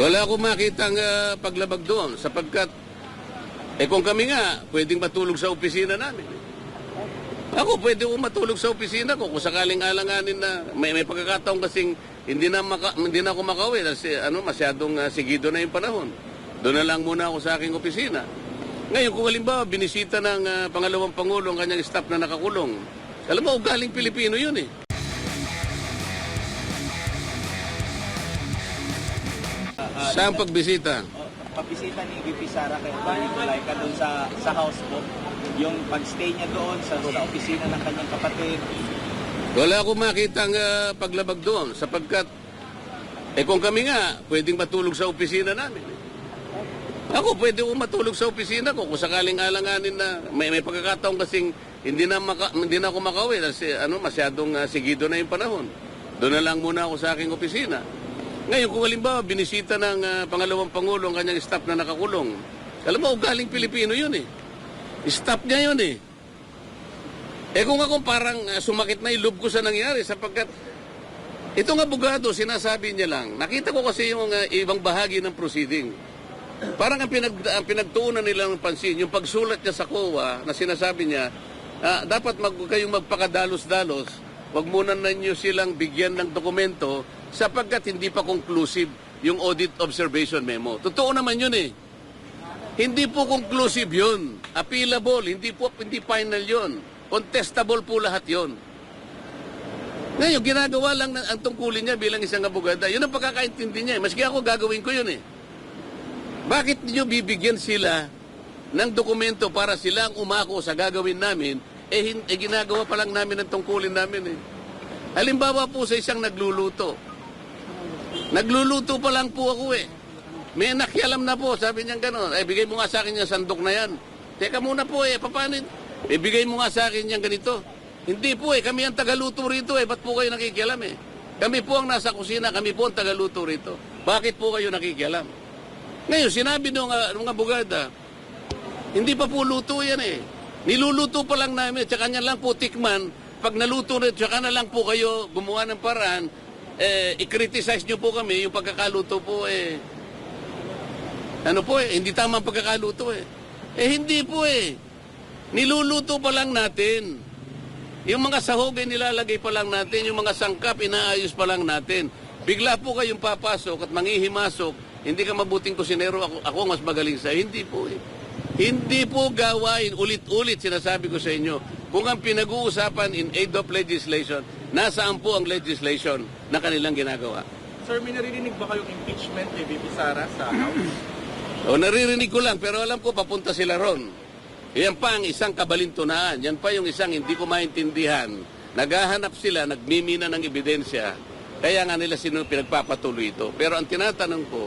Wala akong makitang paglabag doon sapagkat kung kami nga pwedeng matulog sa opisina namin. Ako pwede ko matulog sa opisina ko kung sakaling alanganin na may pagkakataon kasing hindi na ako makauwi kasi masyadong sigido na yung panahon. Doon na lang muna ako sa aking opisina. Ngayon kung halimbawa binisita ng pangalawang pangulo ang kanyang staff na nakakulong, alam mo ugaling Pilipino yun eh. Saan pagbisita? Pagbisita ni VP Sara kay Atty. Laika doon sa house po. Yung pag-stay niya doon sa opisina ng kanyang kapatid. Wala akong makitang paglabag doon sapagkat kung kami nga pwedeng matulog sa opisina namin. Ako pwede ko matulog sa opisina ko kung sakaling alanganin na may pagkakataon kasing hindi na ako makauwi kasi masyadong sigido na yung panahon. Doon na lang muna ako sa aking opisina. Ngayon kung halimbawa binisita ng pangalawang pangulo ang kanyang staff na nakakulong, alam mo ugaling Pilipino yun eh. Staff niya yun eh. Kung ako parang sumakit na yung loob ko sa nangyari sapagkat itong abogado sinasabi niya lang, nakita ko kasi yung ibang bahagi ng proceeding. Parang ang pinagtuunan nila ng pansin, yung pagsulat niya sa COA na sinasabi niya, dapat kayong magpakadalos-dalos, wag muna ninyo silang bigyan ng dokumento sapagkat hindi pa conclusive yung audit observation memo. Totoo naman yun eh. Hindi po conclusive yun. Appealable, hindi final yun. Contestable po lahat yun. Ngayon, ginagawa lang ang tungkulin niya bilang isang abogada. Yun ang pagkakaintindi niya. Maski ako gagawin ko yun eh. Bakit niyo bibigyan sila ng dokumento para sila ang umako sa gagawin namin, ginagawa pa lang namin ang tungkulin namin eh. Halimbawa po sa isang nagluluto. Nagluluto pa lang po ako eh. May nakialam na po, sabi niya gano'n. Bigay mo nga sa akin yung sandok na yan. Teka muna po paano? Bigay mo nga sa akin yung ganito. Hindi po kami ang tagaluto rito Ba't po kayo nakikialam eh? Kami po ang nasa kusina, kami po ang tagaluto rito. Bakit po kayo nakikialam? Ngayon, sinabi nung abogada, hindi pa po luto yan eh. Niluluto pa lang namin, tsaka niya lang po tikman, pag naluto rin, tsaka na lang po kayo gumawa ng paraan, i-criticize nyo po kami, yung pagkakaluto po hindi tama ang pagkakaluto hindi po niluluto pa lang natin. Yung mga sahog nilalagay pa lang natin, yung mga sangkap inaayos pa lang natin. Bigla po kayong papasok at manghihimasok, hindi ka mabuting kusinero, ako mas magaling sa hindi po Hindi po gawain, ulit-ulit sinasabi ko sa inyo, kung ang pinag-uusapan in aid of legislation, nasaan po ang legislation na kanilang ginagawa? Sir, may naririnig ba kayong impeachment kay VP Sara sa House? Naririnig ko lang, pero alam ko papunta sila ron. Yan pa ang isang kabalintunaan. Yan pa yung isang hindi ko maintindihan. Naghahanap sila, nagmimina ng ebidensya. Kaya nga nila pinagpapatuloy ito. Pero ang tinatanong ko,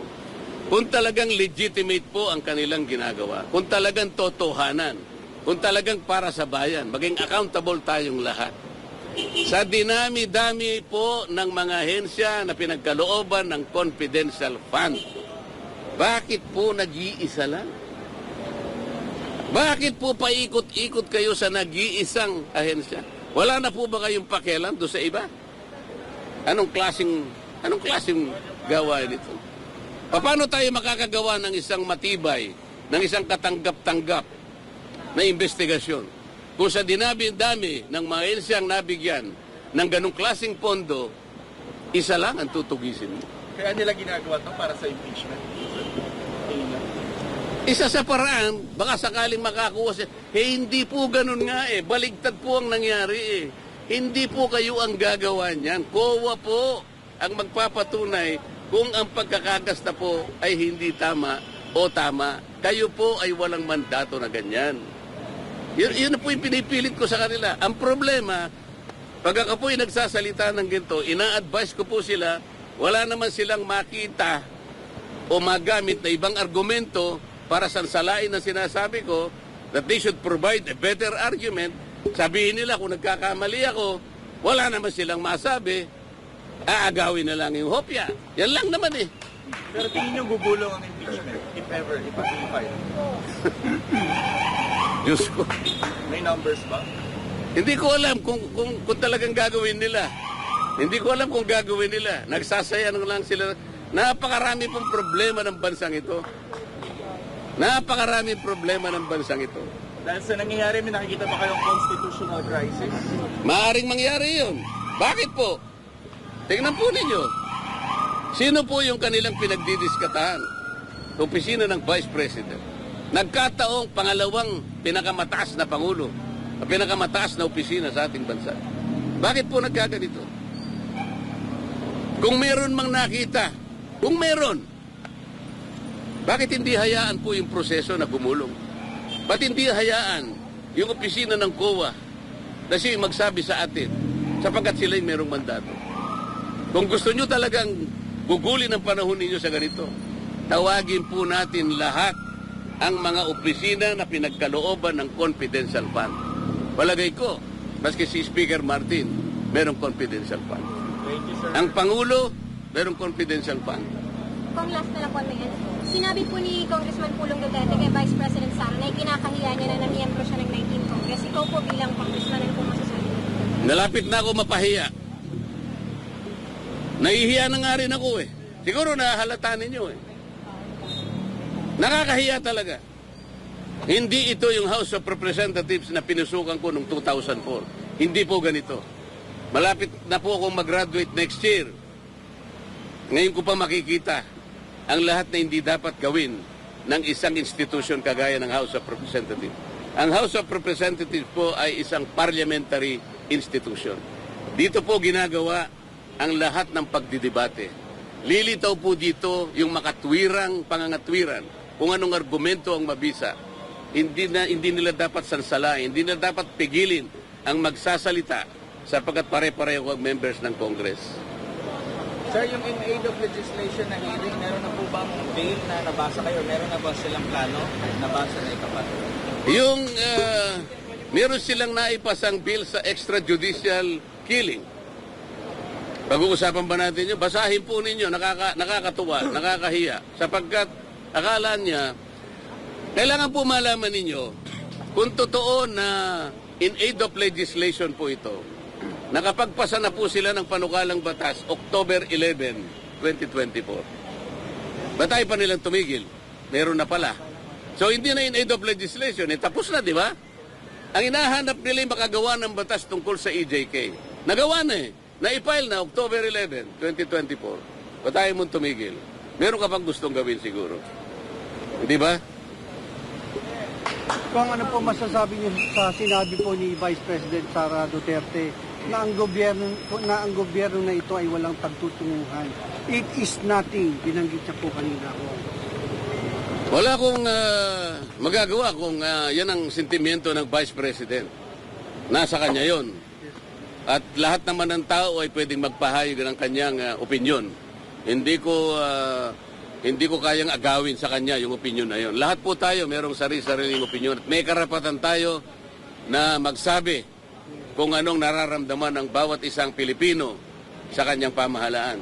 kung talagang legitimate po ang kanilang ginagawa, kung talagang totohanan, kung talagang para sa bayan, maging accountable tayong lahat. Sa dinami-dami po ng mga ahensya na pinagkalooban ng confidential fund, bakit po nag-iisa lang? Bakit po paikot-ikot kayo sa nag-iisang ahensya? Wala na po ba kayong pakialam doon sa iba? Anong klaseng gawain ito? Paano tayo makakagawa ng isang matibay, ng isang katanggap-tanggap na investigasyon? Kung sa dinabi-dami ng mga ahensyang nabigyan ng ganong klaseng pondo, isa lang ang tutugisin mo. Kaya nila ginagawa ito para sa impeachment? Isa sa paraan, baka sakaling makakuha siya. Hindi po ganun nga baligtad po ang nangyari Hindi po kayo ang gagawa niyan. COA po ang magpapatunay kung ang pagkakagasta po ay hindi tama o tama. Kayo po ay walang mandato na ganyan. Yun na po yung pinipilit ko sa kanila. Ang problema, pag ako po ay nagsasalita ng ginto, ina-advise ko po sila, wala naman silang makita o magamit na ibang argumento para sansalain ang sinasabi ko that they should provide a better argument. Sabihin nila kung nagkakamali ako, wala naman silang masabi, aagawin na lang yung hopya. Yan lang naman Pero tingin nyo gugulong ang impeachment if ever ipag-file? Diyos ko. May numbers ba? Hindi ko alam kung talagang gagawin nila. Hindi ko alam kung gagawin nila. Nagsasayang lang sila Napakarami pong problema ng bansang ito. Napakarami problema ng bansang ito. Dahil sa nangyayari, may nakikita ba kayong constitutional crisis? Maaring mangyari yun. Bakit po? Tingnan po ninyo. Sino po yung kanilang pinagdidiskatahan? Opisina ng Vice President. Nagkataong pangalawang pinakamataas na Pangulo, pinakamataas na opisina sa ating bansa. Bakit po nagkaganito? Kung meron mang nakita, kung meron, bakit hindi hayaan po yung proseso na gumulong? Ba't hindi hayaan yung opisina ng COA na siya yung magsabi sa atin sapagkat sila yung merong mandato? Kung gusto nyo talagang gugulin ang panahon ninyo sa ganito, tawagin po natin lahat ang mga opisina na pinagkalooban ng confidential fund. Palagay ko, maski si Speaker Martin, merong confidential fund. Thank you, sir. Ang Pangulo, merong confidential fund. Kung last na lang po, sinabi po ni Congressman Pulong Duterte kay Vice President Sara na ikinakahiya niya na namiyembro siya ng 19th Congress. Ikaw po bilang Congressman, ano po masasabi? Nalapit na ako mapahiya. Nahihiya na nga rin ako eh. Siguro nahalata ninyo eh. Nakakahiya talaga. Hindi ito yung House of Representatives na pinusukan ko noong 2004. Hindi po ganito. Malapit na po akong mag-graduate next year. Ngayon ko pa makikita ang lahat na hindi dapat gawin ng isang institusyon kagaya ng House of Representatives. Ang House of Representatives po ay isang parliamentary institution. Dito po ginagawa ang lahat ng pagdidebate. Lilitaw po dito yung makatwirang pangangatwiran kung anong argumento ang mabisa. Hindi nila dapat sansalain, hindi nila dapat pigilin ang magsasalita sapagkat pare-pareho ang members ng Congress. Sir, yung in aid of legislation na hearing, meron na po bang bill na nabasa kayo? Meron na ba silang plano? Nabasa na ikapat? Yung meron silang naipasang bill sa extrajudicial killing. Pag-uusapan ba natin yun? Basahin po ninyo, nakakatuwa, nakakahiya. Sapagkat akala niya, kailangan po malaman ninyo, kung totoo na in aid of legislation po ito, nakapagpasa na po sila ng panukalang batas October 11, 2024. Batay pa nilang tumigil. Meron na pala. So hindi na in aid of legislation, tapos na, di ba? Ang hinahanap nila yung makagawa ng batas tungkol sa EJK. Nagawa na eh. Na-file na October 11, 2024. Batay mong tumigil. Meron ka pang gustong gawin siguro. Di ba? Kung ano po masasabi niyo sa sinabi po ni Vice President Sara Duterte na ang gobyerno na ito ay walang pagtutunguhan. It is nothing. Binanggit niya po kanina po. Wala akong magagawa kung yan ang sentimiento ng Vice President. Nasa kanya yon. At lahat naman ng tao ay pwedeng magpahayag ng kanyang opinyon. Hindi ko kayang agawin sa kanya yung opinyon na yon. Lahat po tayo merong sarili-sariling opinyon. At may karapatan tayo na magsabi kung anong nararamdaman ng bawat isang Pilipino sa kanyang pamahalaan.